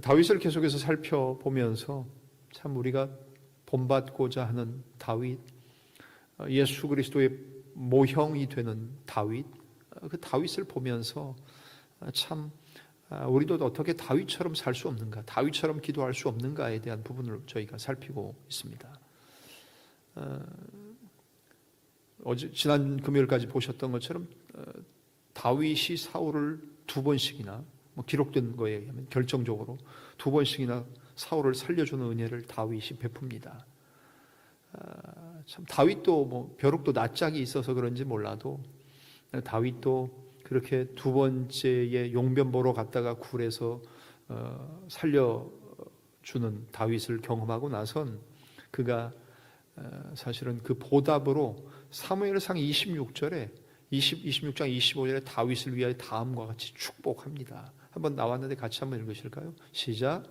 다윗을 계속해서 살펴보면서 참 우리가 본받고자 하는 다윗, 예수 그리스도의 모형이 되는 다윗, 그 다윗을 보면서 참 우리도 어떻게 다윗처럼 살 수 없는가, 다윗처럼 기도할 수 없는가에 대한 부분을 저희가 살피고 있습니다. 지난 금요일까지 보셨던 것처럼 다윗이 사울을 두 번씩이나 기록된 거에 의하면 결정적으로 두 번씩이나 사울을 살려주는 은혜를 다윗이 베풉니다. 참 다윗도 벼룩도 낯짝이 있어서 그런지 몰라도 다윗도 그렇게 두 번째의 용변 보러 갔다가 굴에서 살려주는 다윗을 경험하고 나선 그가 사실은 그 보답으로 사무엘상 26장 25절에 다윗을 위하여 다음과 같이 축복합니다. 한번 나왔는데 같이 한번 읽으실까요? 시작.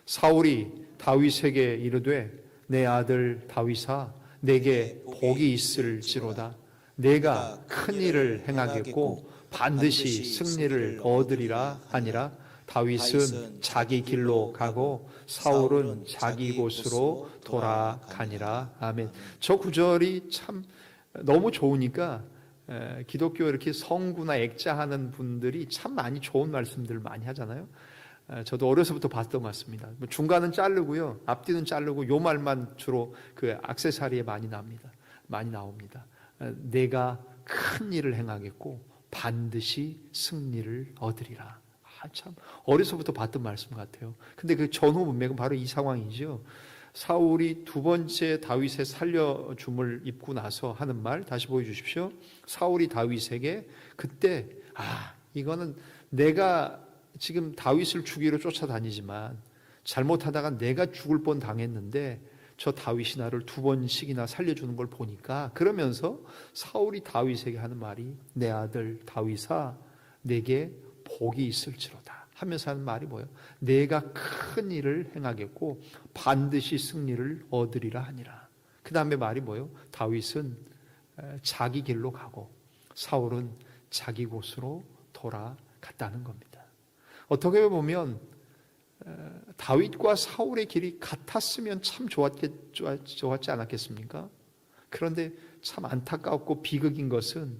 사울이 다윗에게 이르되 내 아들 다윗아 내게 복이 있을지로다. 내가 큰 일을 행하겠고 반드시 승리를 얻으리라 하니라. 다윗은 자기 길로 가고 사울은 자기 곳으로 돌아가니라. 아멘. 저 구절이 참 너무 좋으니까 기독교 이렇게 성구나 액자하는 분들이 참 많이 좋은 말씀들을 많이 하잖아요. 저도 어려서부터 봤던 것 같습니다. 중간은 자르고요, 앞뒤는 자르고 요 말만 주로 그 액세서리에 많이 나옵니다. 내가 큰 일을 행하겠고 반드시 승리를 얻으리라. 참 어려서부터 봤던 말씀 같아요. 근데 그 전후 문맥은 바로 이 상황이죠. 사울이 두 번째 다윗의 살려줌을 입고 나서 하는 말 다시 보여주십시오. 사울이 다윗에게 그때 이거는 내가 지금 다윗을 죽이러 쫓아다니지만 잘못하다가 내가 죽을 뻔 당했는데 저 다윗이 나를 두 번씩이나 살려주는 걸 보니까, 그러면서 사울이 다윗에게 하는 말이 내 아들 다윗아 내게 복이 있을지로다 하면서 하는 말이 뭐예요? 내가 큰 일을 행하겠고 반드시 승리를 얻으리라 하니라. 그 다음에 말이 뭐예요? 다윗은 자기 길로 가고 사울은 자기 곳으로 돌아갔다는 겁니다. 어떻게 보면 다윗과 사울의 길이 같았으면 참 좋았지 않았겠습니까? 그런데 참 안타깝고 비극인 것은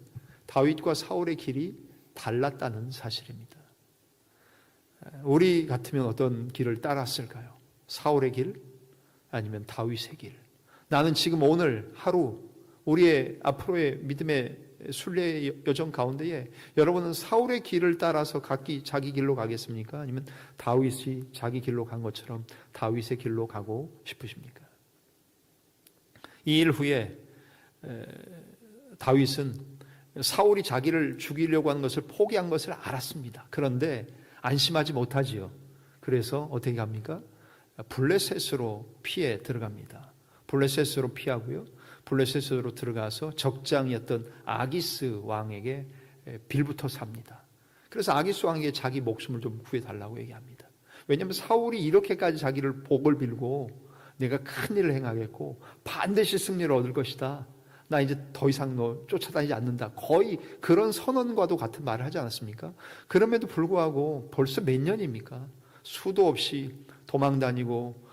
다윗과 사울의 길이 달랐다는 사실입니다. 우리 같으면 어떤 길을 따랐을까요? 사울의 길? 아니면 다윗의 길? 나는 지금 오늘 하루 우리의 앞으로의 믿음의 순례의 여정 가운데에 여러분은 사울의 길을 따라서 각기 자기 길로 가겠습니까? 아니면 다윗이 자기 길로 간 것처럼 다윗의 길로 가고 싶으십니까? 이 일 후에 다윗은 사울이 자기를 죽이려고 하는 것을 포기한 것을 알았습니다. 그런데 안심하지 못하지요. 그래서 어떻게 합니까? 블레셋으로 피해 들어갑니다. 블레셋으로 피하고요, 블레셋으로 들어가서 적장이었던 아기스 왕에게 빌부터 삽니다. 그래서 아기스 왕에게 자기 목숨을 좀 구해달라고 얘기합니다. 왜냐하면 사울이 이렇게까지 자기를 복을 빌고 내가 큰 일을 행하겠고 반드시 승리를 얻을 것이다, 나 이제 더 이상 너 쫓아다니지 않는다, 거의 그런 선언과도 같은 말을 하지 않았습니까? 그럼에도 불구하고 벌써 몇 년입니까? 수도 없이 도망다니고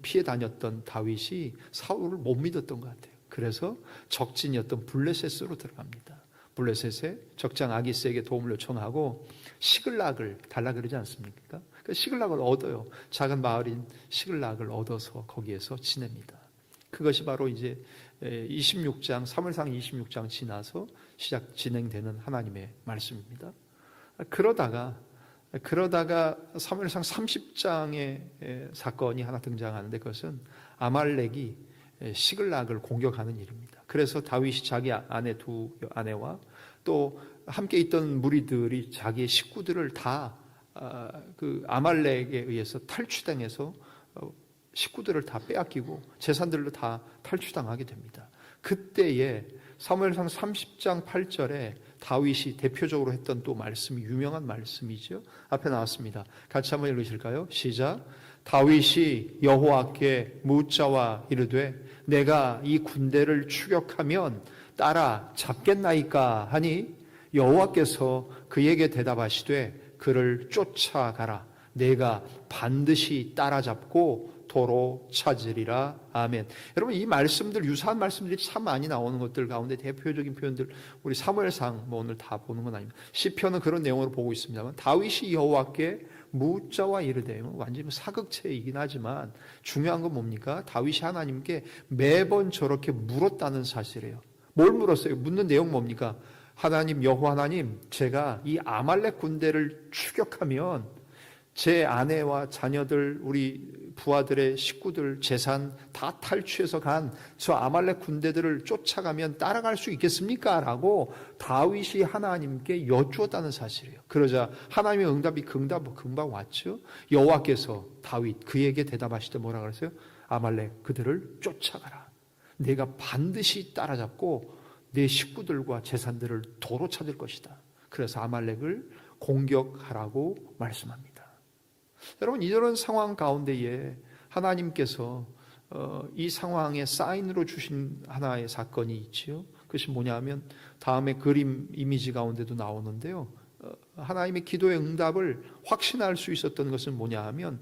피해 다녔던 다윗이 사울을 못 믿었던 것 같아요. 그래서 적진이었던 블레셋으로 들어갑니다. 블레셋에 적장 아기스에게 도움을 요청하고 시글락을 달라 그러지 않습니까? 그 시글락을 얻어요. 작은 마을인 시글락을 얻어서 거기에서 지냅니다. 그것이 바로 이제 26장, 사무엘상 26장 지나서 진행되는 하나님의 말씀입니다. 그러다가 사무엘상 30장의 사건이 하나 등장하는데, 그것은 아말렉이 시글락을 공격하는 일입니다. 그래서 다윗이 자기 아내 두 아내와 또 함께 있던 무리들이 자기의 식구들을 다 그 아말렉에 의해서 탈취당해서 식구들을 다 빼앗기고 재산들로 다 탈취당하게 됩니다. 그때에 사무엘상 30장 8절에 다윗이 대표적으로 했던 또 말씀이 유명한 말씀이죠. 앞에 나왔습니다. 같이 한번 읽으실까요? 시작. 다윗이 여호와께 묻자와 이르되 내가 이 군대를 추격하면 따라 잡겠나이까 하니 여호와께서 그에게 대답하시되 그를 쫓아가라. 내가 반드시 따라잡고 도로 찾으리라. 아멘. 여러분, 이 말씀들, 유사한 말씀들이 참 많이 나오는 것들 가운데 대표적인 표현들, 우리 사무엘상 오늘 다 보는 건 아닙니다. 시편은 그런 내용으로 보고 있습니다만, 다윗이 여호와께 묻자와 이르되, 완전히 사극체이긴 하지만 중요한 건 뭡니까? 다윗이 하나님께 매번 저렇게 물었다는 사실이에요. 뭘 물었어요? 묻는 내용 뭡니까? 하나님, 여호와 하나님, 제가 이 아말렉 군대를 추격하면 제 아내와 자녀들, 우리 부하들의 식구들, 재산 다 탈취해서 간 저 아말렉 군대들을 쫓아가면 따라갈 수 있겠습니까? 라고 다윗이 하나님께 여쭈었다는 사실이에요. 그러자 하나님의 응답이 금방 왔죠. 여호와께서 다윗 그에게 대답하실 때 뭐라 그랬어요? 아말렉 그들을 쫓아가라. 내가 반드시 따라잡고 내 식구들과 재산들을 도로 찾을 것이다. 그래서 아말렉을 공격하라고 말씀합니다. 여러분, 이런 상황 가운데에 하나님께서 이 상황에 사인으로 주신 하나의 사건이 있지요. 그것이 뭐냐면 다음에 그림 이미지 가운데도 나오는데요. 하나님의 기도의 응답을 확신할 수 있었던 것은 뭐냐 하면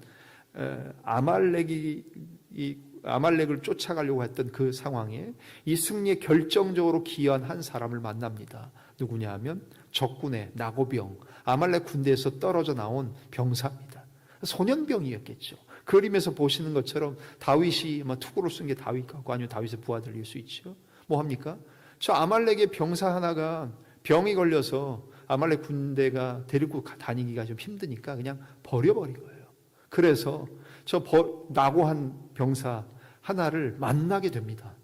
아말렉을 쫓아가려고 했던 그 상황에 이 승리에 결정적으로 기여한 한 사람을 만납니다. 누구냐 하면 적군의 나고병, 아말렉 군대에서 떨어져 나온 병사입니다. 소년병이었겠죠. 그림에서 보시는 것처럼 다윗이 투구로 쓴 게 다윗 같고 아니면 다윗의 부하들일 수 있죠. 뭐 합니까? 저 아말렉의 병사 하나가 병이 걸려서 아말렉 군대가 데리고 다니기가 좀 힘드니까 그냥 버려버린 거예요. 그래서 저 낙오한 병사 하나를 만나게 됩니다.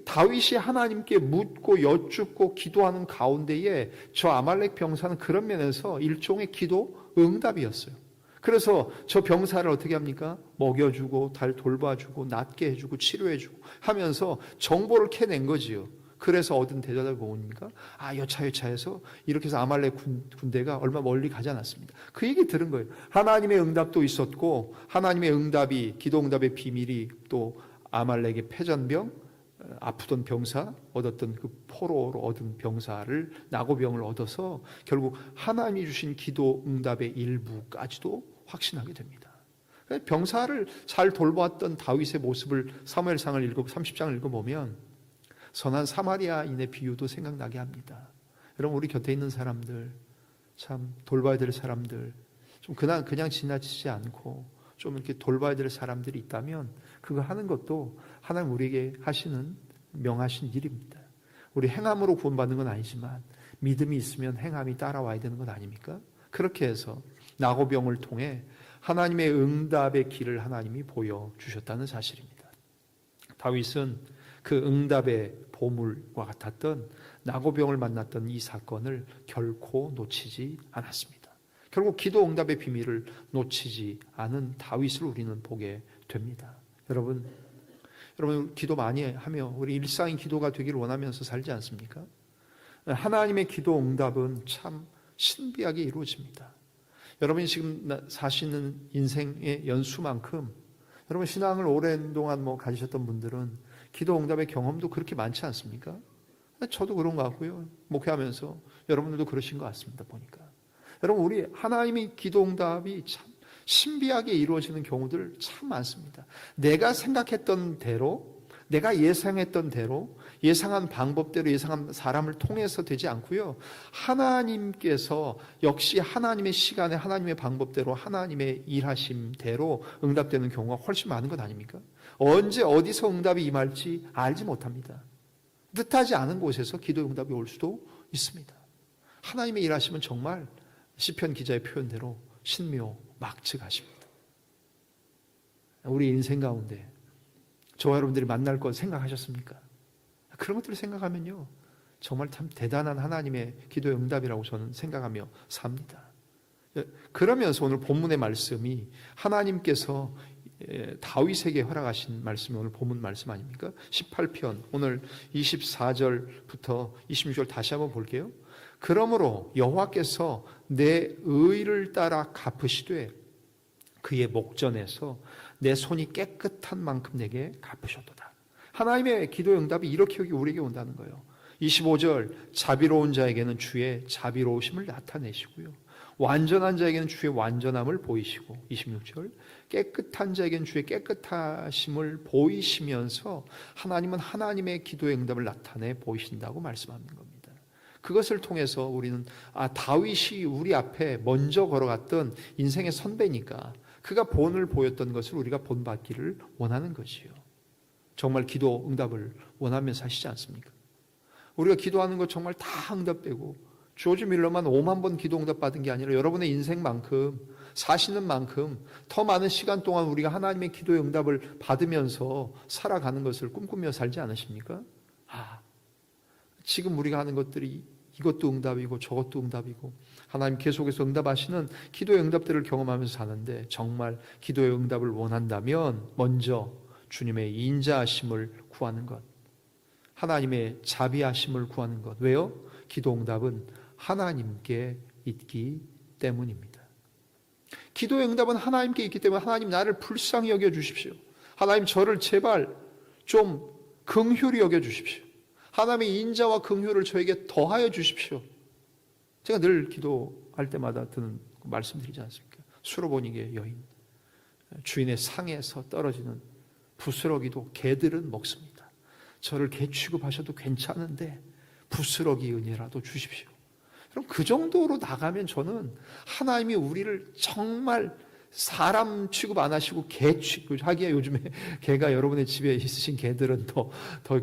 다윗이 하나님께 묻고 여쭙고 기도하는 가운데에 저 아말렉 병사는 그런 면에서 일종의 기도 응답이었어요. 그래서 저 병사를 어떻게 합니까? 먹여주고 돌봐주고 낫게 해주고 치료해주고 하면서 정보를 캐낸 거지요. 그래서 얻은 대답이 뭡니까? 여차여차해서 이렇게 해서 아말렉 군대가 얼마 멀리 가지 않았습니다. 그 얘기 들은 거예요. 하나님의 응답도 있었고 하나님의 응답이, 기도 응답의 비밀이 또 아말렉의 패전병, 아프던 병사, 얻었던 그 포로로 얻은 병사를, 나고병을 얻어서 결국 하나님이 주신 기도 응답의 일부까지도 확신하게 됩니다. 병사를 잘 돌보았던 다윗의 모습을 사무엘상을 30장을 읽어보면 선한 사마리아인의 비유도 생각나게 합니다. 여러분, 우리 곁에 있는 사람들, 참 돌봐야 될 사람들, 좀 그냥 지나치지 않고 좀 이렇게 돌봐야 될 사람들이 있다면 그거 하는 것도 하나님 우리에게 하시는 명하신 일입니다. 우리 행함으로 구원받는 건 아니지만 믿음이 있으면 행함이 따라와야 되는 건 아닙니까? 그렇게 해서 나고병을 통해 하나님의 응답의 길을 하나님이 보여주셨다는 사실입니다. 다윗은 그 응답의 보물과 같았던 나고병을 만났던 이 사건을 결코 놓치지 않았습니다. 결국 기도 응답의 비밀을 놓치지 않은 다윗을 우리는 보게 됩니다. 여러분 기도 많이 하며 우리 일상의 기도가 되기를 원하면서 살지 않습니까? 하나님의 기도 응답은 참 신비하게 이루어집니다. 여러분이 지금 사시는 인생의 연수만큼 여러분 신앙을 오랜 동안 가지셨던 분들은 기도 응답의 경험도 그렇게 많지 않습니까? 저도 그런 것 같고요. 목회하면서 여러분들도 그러신 것 같습니다. 보니까 여러분, 우리 하나님의 기도 응답이 참 신비하게 이루어지는 경우들 참 많습니다. 내가 생각했던 대로, 내가 예상했던 대로, 예상한 방법대로, 예상한 사람을 통해서 되지 않고요. 하나님께서 역시 하나님의 시간에 하나님의 방법대로 하나님의 일하심대로 응답되는 경우가 훨씬 많은 것 아닙니까? 언제 어디서 응답이 임할지 알지 못합니다. 뜻하지 않은 곳에서 기도 응답이 올 수도 있습니다. 하나님의 일하심은 정말 시편 기자의 표현대로 신묘막측하십니다. 우리 인생 가운데 저와 여러분들이 만날 것 생각하셨습니까? 그런 것들을 생각하면요, 정말 참 대단한 하나님의 기도의 응답이라고 저는 생각하며 삽니다. 그러면서 오늘 본문의 말씀이 하나님께서 다윗에게 허락하신 말씀이 오늘 본문 말씀 아닙니까? 18편 오늘 24절부터 26절 다시 한번 볼게요. 그러므로 여호와께서 내 의를 따라 갚으시되 그의 목전에서 내 손이 깨끗한 만큼 내게 갚으셨도다. 하나님의 기도의 응답이 이렇게 우리에게 온다는 거예요. 25절 자비로운 자에게는 주의 자비로우심을 나타내시고요, 완전한 자에게는 주의 완전함을 보이시고 26절 깨끗한 자에게는 주의 깨끗하심을 보이시면서 하나님은 하나님의 기도의 응답을 나타내 보이신다고 말씀하는 겁니다. 그것을 통해서 우리는 다윗이 우리 앞에 먼저 걸어갔던 인생의 선배니까 그가 본을 보였던 것을 우리가 본받기를 원하는 것이요. 정말 기도 응답을 원하면서 하시지 않습니까? 우리가 기도하는 것 정말 다 응답되고 조지 밀러만 5만 번 기도 응답 받은 게 아니라 여러분의 인생만큼 사시는 만큼 더 많은 시간 동안 우리가 하나님의 기도의 응답을 받으면서 살아가는 것을 꿈꾸며 살지 않으십니까? 지금 우리가 하는 것들이 이것도 응답이고 저것도 응답이고 하나님 계속해서 응답하시는 기도의 응답들을 경험하면서 사는데 정말 기도의 응답을 원한다면 먼저 주님의 인자하심을 구하는 것, 하나님의 자비하심을 구하는 것. 왜요? 기도 응답은 하나님께 있기 때문입니다. 기도의 응답은 하나님께 있기 때문에 하나님 나를 불쌍히 여겨주십시오. 하나님 저를 제발 좀 긍휼히 여겨주십시오. 하나님의 인자와 긍휼을 저에게 더하여 주십시오. 제가 늘 기도할 때마다 드는 말씀드리지 않습니까? 수로보니게 여인, 주인의 상에서 떨어지는 부스러기도 개들은 먹습니다. 저를 개 취급하셔도 괜찮은데 부스러기 은혜라도 주십시오. 그럼 그 정도로 나가면 저는 하나님이 우리를 정말 사람 취급 안 하시고 개 취급 하기야. 요즘에 개가 여러분의 집에 있으신 개들은 더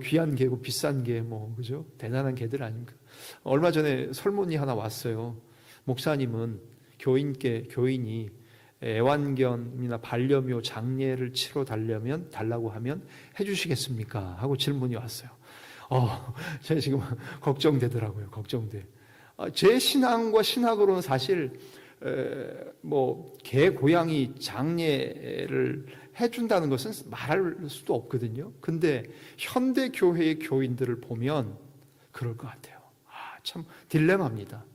귀한 개고 비싼 개 그죠? 대단한 개들 아닙니까? 얼마 전에 설문이 하나 왔어요. 목사님은 교인이 애완견이나 반려묘 장례를 치러 달라고 하면 해주시겠습니까? 하고 질문이 왔어요. 제가 지금 걱정되더라고요. 걱정돼. 제 신앙과 신학으로는 사실 개 고양이 장례를 해준다는 것은 말할 수도 없거든요. 근데 현대 교회의 교인들을 보면 그럴 것 같아요. 참 딜레마입니다.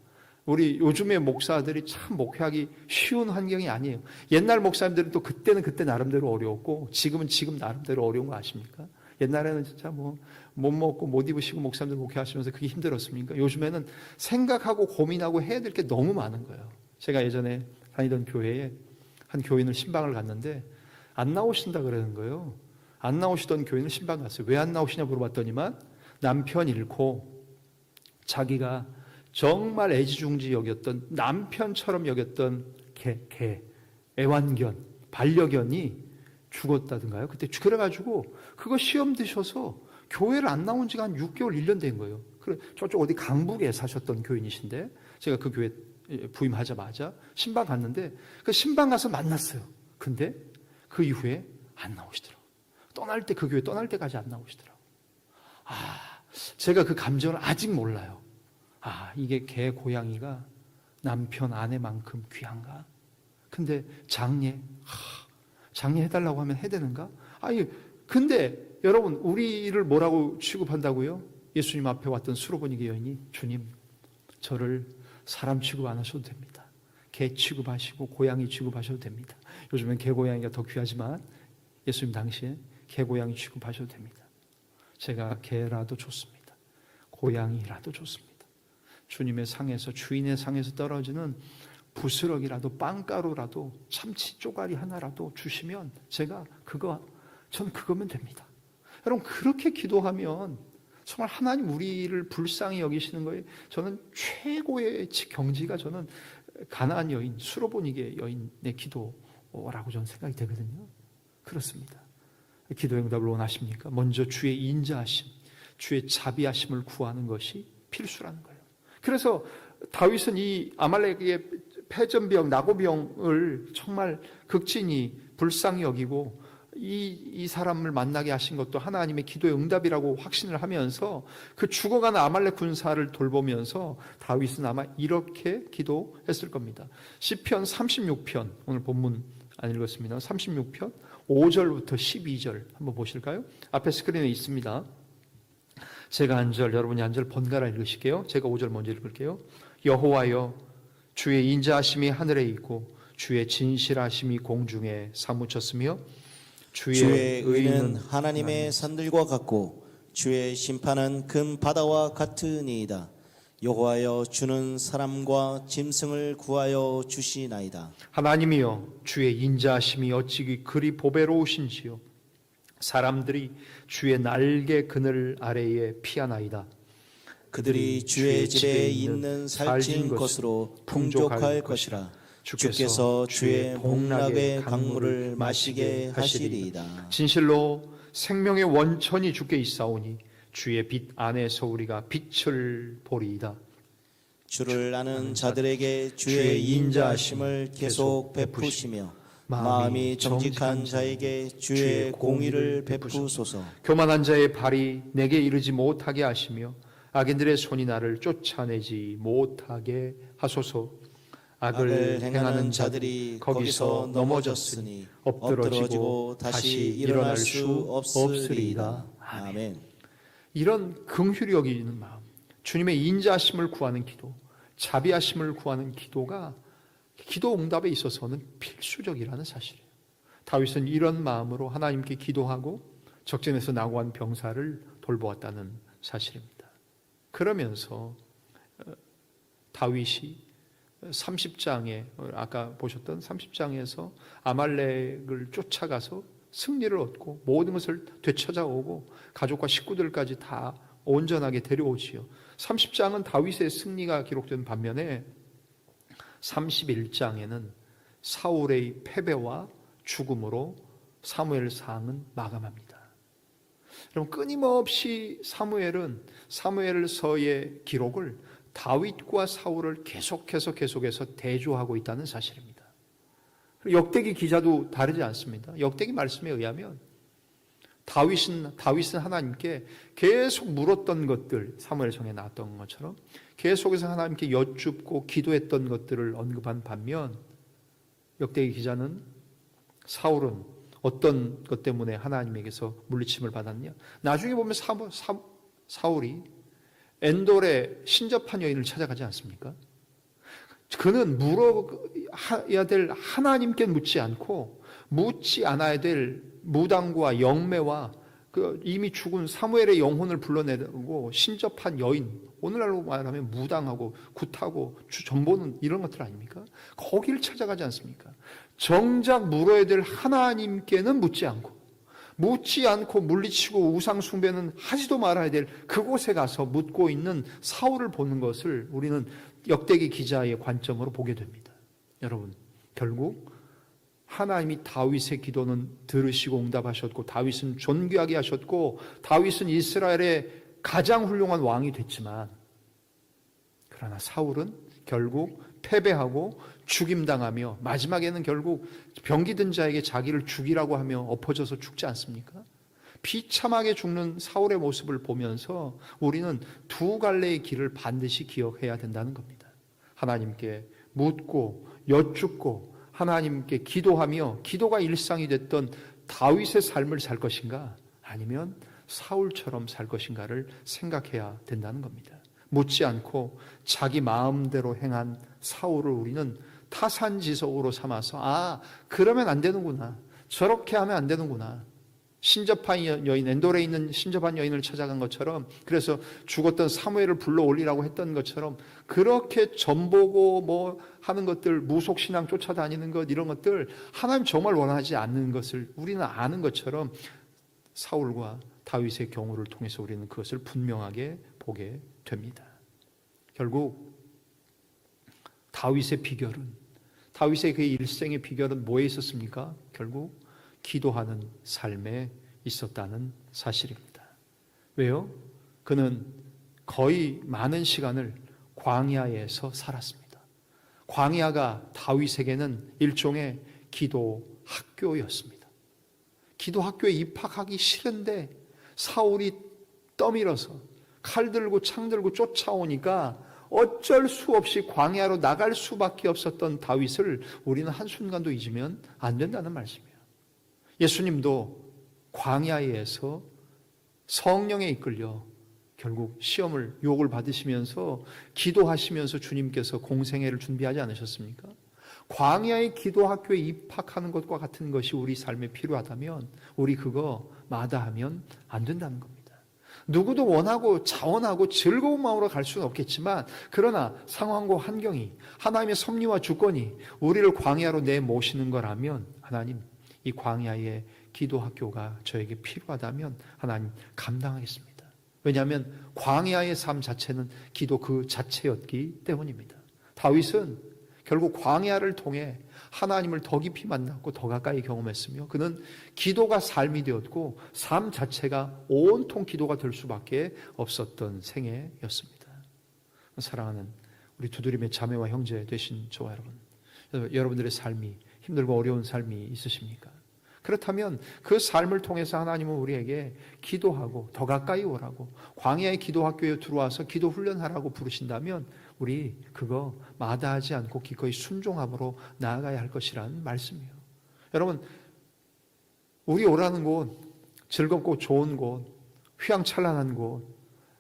우리 요즘의 목사들이 참 목회하기 쉬운 환경이 아니에요. 옛날 목사님들은 또 그때는 그때 나름대로 어려웠고 지금은 지금 나름대로 어려운 거 아십니까? 옛날에는 진짜 못 먹고 못 입으시고 목사님들 목회하시면서 그게 힘들었습니까? 요즘에는 생각하고 고민하고 해야 될 게 너무 많은 거예요. 제가 예전에 다니던 교회에 한 교인을 신방을 갔는데 안 나오신다 그러는 거예요. 안 나오시던 교인을 신방 갔어요. 왜 안 나오시냐 물어봤더니만 남편 잃고 자기가 정말 애지중지 여겼던 남편처럼 여겼던 애완견, 반려견이 죽었다든가요. 그때 그래가지고 그거 시험 드셔서 교회를 안 나온 지가 한 6개월, 1년 된 거예요. 그래 저쪽 어디 강북에 사셨던 교인이신데 제가 그 교회 부임하자마자 신방 갔는데 그 신방 가서 만났어요. 근데 그 이후에 안 나오시더라고요. 그 교회 떠날 때까지 안 나오시더라고요. 제가 그 감정을 아직 몰라요. 이게 개 고양이가 남편 아내만큼 귀한가? 근데 장례 해달라고 하면 해되는가? 근데 여러분 우리를 뭐라고 취급한다고요? 예수님 앞에 왔던 수로보니게 여인이 주님 저를 사람 취급 안 하셔도 됩니다. 개 취급하시고 고양이 취급하셔도 됩니다. 요즘엔 개 고양이가 더 귀하지만 예수님 당시에 개 고양이 취급하셔도 됩니다. 제가 개라도 좋습니다. 고양이라도 좋습니다. 주님의 상에서 주인의 상에서 떨어지는 부스러기라도 빵가루라도 참치 쪼가리 하나라도 주시면 전 그거면 됩니다. 여러분 그렇게 기도하면 정말 하나님 우리를 불쌍히 여기시는 거에 저는 최고의 경지가 저는 가나안 여인 수로보니게 여인의 기도라고 저는 생각이 되거든요. 그렇습니다. 기도의 응답을 원하십니까? 먼저 주의 인자하심, 주의 자비하심을 구하는 것이 필수라는 거예요. 그래서 다윗은 이 아말렉의 패전병, 나고병을 정말 극진히 불쌍히 여기고 이 사람을 만나게 하신 것도 하나님의 기도의 응답이라고 확신을 하면서 그 죽어가는 아말렉 군사를 돌보면서 다윗은 아마 이렇게 기도했을 겁니다. 시편 36편, 오늘 본문 안 읽었습니다. 36편 5절부터 12절 한번 보실까요? 앞에 스크린에 있습니다. 제가 한 절, 여러분이 한 절 번갈아 읽으실게요. 제가 5절 먼저 읽을게요. 여호와여, 주의 인자하심이 하늘에 있고 주의 진실하심이 공중에 사무쳤으며 주의 의는 하나님의 산들과 같고 주의 심판은 큰 바다와 같으니이다. 여호와여 주는 사람과 짐승을 구하여 주시나이다. 하나님이여 주의 인자하심이 어찌 그리 보배로우신지요. 사람들이 주의 날개 그늘 아래에 피하나이다. 그들이 주의 집에 있는 살찐 것으로 풍족할 것이라. 주께서 주의 복락의 강물을 마시게 하시리이다. 진실로 생명의 원천이 주께 있사오니 주의 빛 안에서 우리가 빛을 보리이다. 주를 아는 자들에게 주의 인자하심을 계속 베푸시며 마음이 정직한 자에게 주의 공의를 베푸소서. 교만한 자의 발이 내게 이르지 못하게 하시며 악인들의 손이 나를 쫓아내지 못하게 하소서. 악을 행하는 자들이 거기서 넘어졌으니 엎드러지고 다시 일어날 수 없으리이다. 아멘. 이런 긍휼히 여기는 마음, 주님의 인자하심을 구하는 기도, 자비하심을 구하는 기도가 기도 응답에 있어서는 필수적이라는 사실이에요. 다윗은 이런 마음으로 하나님께 기도하고 적진에서 나고한 병사를 돌보았다는 사실입니다. 그러면서 다윗이 30장에 아까 보셨던 30장에서 아말렉을 쫓아가서 승리를 얻고 모든 것을 되찾아오고 가족과 식구들까지 다 온전하게 데려오지요. 30장은 다윗의 승리가 기록된 반면에 31장에는 사울의 패배와 죽음으로 사무엘상은 마감합니다. 여러분, 끊임없이 사무엘서의 기록을 다윗과 사울을 계속해서 대조하고 있다는 사실입니다. 역대기 기자도 다르지 않습니다. 역대기 말씀에 의하면 다윗은 하나님께 계속 물었던 것들, 사무엘상에 나왔던 것처럼 계속해서 하나님께 여쭙고 기도했던 것들을 언급한 반면 역대기 기자는 사울은 어떤 것 때문에 하나님에게서 물리침을 받았냐? 나중에 보면 사울이 엔돌의 신접한 여인을 찾아가지 않습니까? 그는 물어야 될 하나님께 묻지 않고 묻지 않아야 될 무당과 영매와 그 이미 죽은 사무엘의 영혼을 불러내고 신접한 여인, 오늘날로 말하면 무당하고 굿하고 전보는 이런 것들 아닙니까? 거기를 찾아가지 않습니까? 정작 물어야 될 하나님께는 묻지 않고 물리치고 우상 숭배는 하지도 말아야 될 그곳에 가서 묻고 있는 사울을 보는 것을 우리는 역대기 기자의 관점으로 보게 됩니다. 여러분, 결국 하나님이 다윗의 기도는 들으시고 응답하셨고 다윗은 존귀하게 하셨고 다윗은 이스라엘의 가장 훌륭한 왕이 됐지만 그러나 사울은 결국 패배하고 죽임당하며 마지막에는 결국 병기든 자에게 자기를 죽이라고 하며 엎어져서 죽지 않습니까? 비참하게 죽는 사울의 모습을 보면서 우리는 두 갈래의 길을 반드시 기억해야 된다는 겁니다. 하나님께 묻고 여쭙고 하나님께 기도하며 기도가 일상이 됐던 다윗의 삶을 살 것인가 아니면 사울처럼 살 것인가를 생각해야 된다는 겁니다. 묻지 않고 자기 마음대로 행한 사울을 우리는 타산지석으로 삼아서 그러면 안 되는구나, 저렇게 하면 안 되는구나, 신접한 여인, 엔돌에 있는 신접한 여인을 찾아간 것처럼, 그래서 죽었던 사무엘을 불러 올리라고 했던 것처럼 그렇게 전보고 뭐 하는 것들, 무속신앙 쫓아다니는 것, 이런 것들 하나님 정말 원하지 않는 것을 우리는 아는 것처럼 사울과 다윗의 경우를 통해서 우리는 그것을 분명하게 보게 됩니다. 결국 다윗의 그 일생의 비결은 뭐에 있었습니까? 결국 기도하는 삶에 있었다는 사실입니다. 왜요? 그는 거의 많은 시간을 광야에서 살았습니다. 광야가 다윗에게는 일종의 기도 학교였습니다. 기도 학교에 입학하기 싫은데 사울이 떠밀어서 칼 들고 창 들고 쫓아오니까 어쩔 수 없이 광야로 나갈 수밖에 없었던 다윗을 우리는 한순간도 잊으면 안 된다는 말씀이에요. 예수님도 광야에서 성령에 이끌려 결국 유혹을 받으시면서 기도하시면서 주님께서 공생애를 준비하지 않으셨습니까? 광야의 기도학교에 입학하는 것과 같은 것이 우리 삶에 필요하다면 우리 그거 마다하면 안 된다는 겁니다. 누구도 원하고 자원하고 즐거운 마음으로 갈 수는 없겠지만, 그러나 상황과 환경이, 하나님의 섭리와 주권이 우리를 광야로 내모시는 거라면, 하나님, 이 광야의 기도 학교가 저에게 필요하다면 하나님 감당하겠습니다. 왜냐하면 광야의 삶 자체는 기도 그 자체였기 때문입니다. 다윗은 결국 광야를 통해 하나님을 더 깊이 만났고 더 가까이 경험했으며, 그는 기도가 삶이 되었고 삶 자체가 온통 기도가 될 수밖에 없었던 생애였습니다. 사랑하는 우리 두드림의 자매와 형제 되신 저와 여러분들의 삶이 힘들고 어려운 삶이 있으십니까? 그렇다면 그 삶을 통해서 하나님은 우리에게 기도하고 더 가까이 오라고, 광야의 기도 학교에 들어와서 기도 훈련하라고 부르신다면 우리 그거 마다하지 않고 기꺼이 순종함으로 나아가야 할 것이라는 말씀이에요. 여러분, 우리 오라는 곳, 즐겁고 좋은 곳, 휘황찬란한 곳,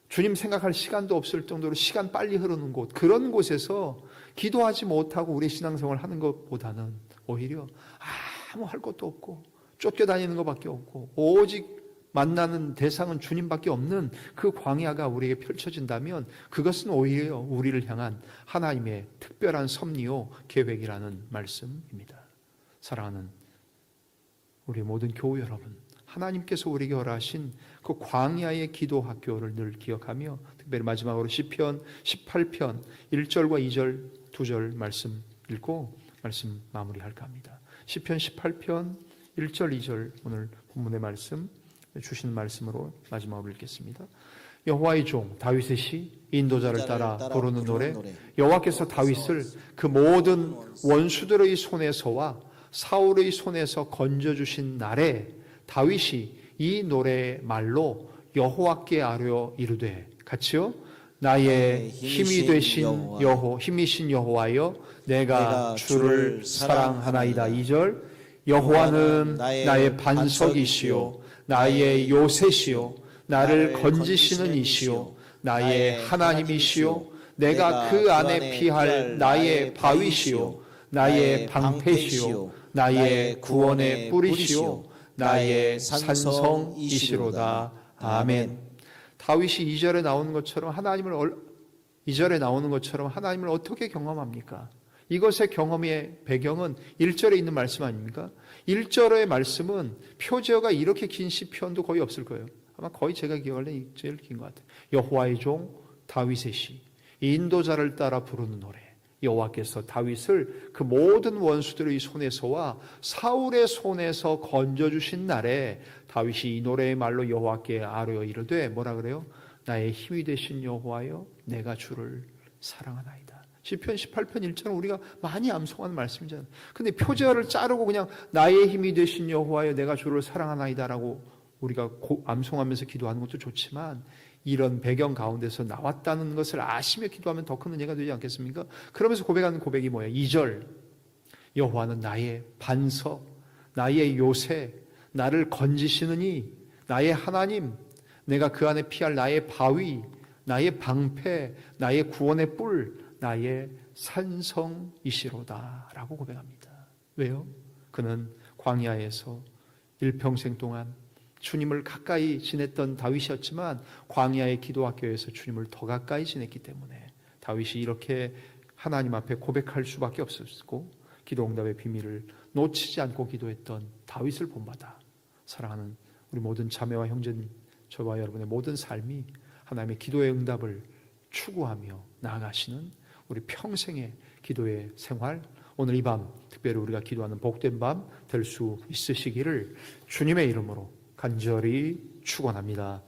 주님 생각할 시간도 없을 정도로 시간 빨리 흐르는 곳, 그런 곳에서 기도하지 못하고 우리 신앙생활을 하는 것보다는 오히려 아무 할 것도 없고 쫓겨다니는 것밖에 없고 오직 만나는 대상은 주님밖에 없는 그 광야가 우리에게 펼쳐진다면, 그것은 오히려 우리를 향한 하나님의 특별한 섭리요 계획이라는 말씀입니다. 사랑하는 우리 모든 교우 여러분, 하나님께서 우리에게 허락하신 그 광야의 기도 학교를 늘 기억하며, 특별히 마지막으로 시편 18편 1절과 2절 2절 말씀 읽고 말씀 마무리할까 합니다. 시편 18편 1절 2절 오늘 본문의 말씀 주시는 말씀으로 마지막으로 읽겠습니다. 여호와의 종 다윗의 시, 인도자를 따라 부르는 노래. 여호와께서 다윗을 그 모든 원수들의 손에서와 사울의 손에서 건져주신 날에 다윗이 이 노래의 말로 여호와께 아뢰어 이르되, 같이요. 나의 힘이 되신 힘이신 여호와여, 내가 주를 사랑하나이다. 2절. 여호와는 나의 반석이시요 나의 요새시요 나를 건지시는 이시요 나의 하나님이시요 내가 그 안에 피할 나의 바위시요 나의 방패시요 나의 구원의 뿌리시요 나의 산성이시로다. 아멘. 다윗이 2절에 나오는 것처럼 하나님을 어떻게 경험합니까? 이것의 경험의 배경은 1절에 있는 말씀 아닙니까? 1절의 말씀은 표제어가 이렇게 긴 시편도 거의 없을 거예요. 아마 거의 제가 기억할 때 제일 긴 것 같아요. 여호와의 종 다윗의 시, 인도자를 따라 부르는 노래. 여호와께서 다윗을 그 모든 원수들의 손에서와 사울의 손에서 건져주신 날에 다윗이 이 노래의 말로 여호와께 아뢰어 이르되, 뭐라 그래요? 나의 힘이 되신 여호와여, 내가 주를 사랑하나이다. 시편 18편 1절은 우리가 많이 암송하는 말씀이잖아요. 근데 표제어를 자르고 그냥 나의 힘이 되신 여호와여, 내가 주를 사랑하나이다라고 우리가 암송하면서 기도하는 것도 좋지만, 이런 배경 가운데서 나왔다는 것을 아시며 기도하면 더 큰 은혜가 되지 않겠습니까? 그러면서 고백하는 고백이 뭐예요? 2절. 여호와는 나의 반석, 나의 요새, 나를 건지시느니, 나의 하나님, 내가 그 안에 피할 나의 바위, 나의 방패, 나의 구원의 뿔, 나의 산성이시로다 라고 고백합니다. 왜요? 그는 광야에서 일평생 동안 주님을 가까이 지냈던 다윗이었지만 광야의 기도학교에서 주님을 더 가까이 지냈기 때문에 다윗이 이렇게 하나님 앞에 고백할 수밖에 없었고, 기도응답의 비밀을 놓치지 않고 기도했던 다윗을 본받아 사랑하는 우리 모든 자매와 형제님, 저와 여러분의 모든 삶이 하나님의 기도의 응답을 추구하며 나아가시는 우리 평생의 기도의 생활, 오늘 이 밤 특별히 우리가 기도하는 복된 밤 될 수 있으시기를 주님의 이름으로 간절히 축원합니다.